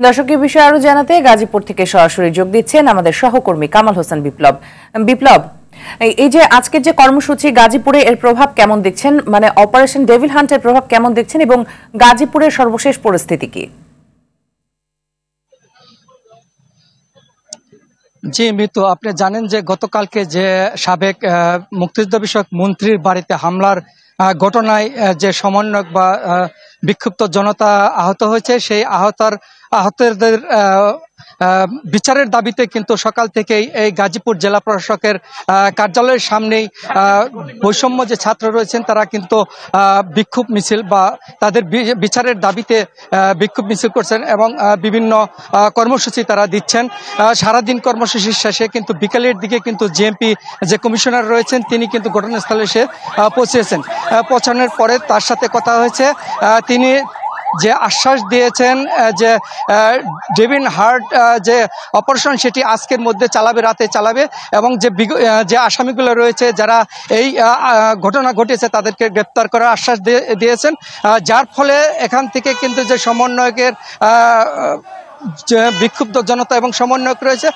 দর্শক এই বিষয়ে আরো জানাতে গাজীপুর থেকে সরাসরি যোগ দিচ্ছেন আমাদের সহকর্মী কামাল হোসেন বিপ্লব। বিপ্লব, এই যে আজকের যে কর্মসূচি গাজীপুরে এর প্রভাব কেমন দেখছেন, মানে অপারেশন ডেভিল হান্টের প্রভাব কেমন দেখছেন এবং গাজীপুরের সর্বশেষ পরিস্থিতি কি? জি মিতু, আপনি জানেন যে গতকালকে যে সাবেক মুক্তিযুদ্ধ বিষয়ক মন্ত্রীর বাড়িতে হামলার ঘটনায় যে সমন্বয়ক বা বিক্ষুব্ধ জনতা আহত হয়েছে, সেই আহতদের বিচারের দাবিতে কিন্তু সকাল থেকেই এই গাজীপুর জেলা প্রশাসকের কার্যালয়ের সামনেই বৈষম্য যে ছাত্র রয়েছেন তারা কিন্তু বিক্ষোভ মিছিল বা তাদের বিচারের দাবিতে বিক্ষোভ মিছিল করছেন এবং বিভিন্ন কর্মসূচি তারা দিচ্ছেন। সারাদিন কর্মসূচির শেষে কিন্তু বিকালের দিকে কিন্তু জেএমপি যে কমিশনার রয়েছেন তিনি কিন্তু ঘটনাস্থলে এসে পৌঁছেছেন। পৌঁছানোর পরে তার সাথে কথা হয়েছে, তিনি যে আশ্বাস দিয়েছেন যে ডেভিল হান্ট যে অপারেশন সেটি আজকের মধ্যে চালাবে, রাতে চালাবে এবং যে আসামিগুলো রয়েছে যারা এই ঘটনা ঘটেছে তাদেরকে গ্রেপ্তার করার আশ্বাস দিয়েছেন, যার ফলে এখান থেকে কিন্তু যে সমন্বয়কের বিক্ষুব্ধ জনতা এবং সমন্বয়ক রয়েছে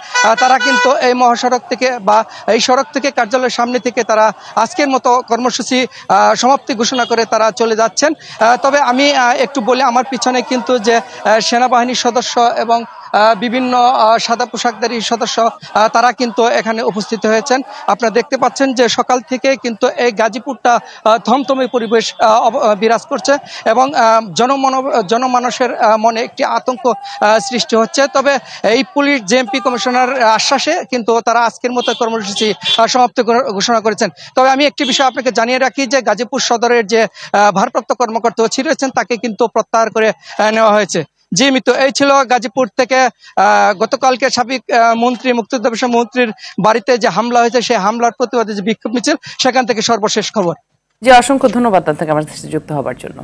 তারা কিন্তু এই মহাসড়ক থেকে বা এই সড়ক থেকে কার্যালয়ের সামনে থেকে তারা আজকের মতো কর্মসূচি সমাপ্তি ঘোষণা করে তারা চলে যাচ্ছেন। তবে আমি একটু বলি, আমার পিছনে কিন্তু যে সেনাবাহিনীর সদস্য এবং বিভিন্ন সাদা পোশাকধারী সদস্য তারা কিন্তু এখানে উপস্থিত হয়েছেন। আপনারা দেখতে পাচ্ছেন যে সকাল থেকে কিন্তু এই গাজীপুরটা থমথমে পরিবেশ বিরাজ করছে এবং জনমানসের মনে একটি আতঙ্ক সৃষ্টি হচ্ছে। তবে এই পুলিশ জেএমপি কমিশনার আশ্বাসে কিন্তু তারা আজকের মতো কর্মসূচি সমাপ্ত ঘোষণা করেছেন। তবে আমি একটি বিষয় আপনাকে জানিয়ে রাখি যে গাজীপুর সদরের যে ভারপ্রাপ্ত কর্মকর্তা ওসি রয়েছেন তাকে কিন্তু প্রত্যাহার করে নেওয়া হয়েছে। জি মিতু, এই ছিল গাজীপুর থেকে গতকালকে সাবেক মুক্তিযুদ্ধ বিষয়ক মন্ত্রীর বাড়িতে যে হামলা হয়েছে সেই হামলার প্রতিবাদে যে বিক্ষোভ মিছিল সেখান থেকে সর্বশেষ খবর। জি, অসংখ্য ধন্যবাদ আপনাকে আমার সাথে যুক্ত হবার জন্য।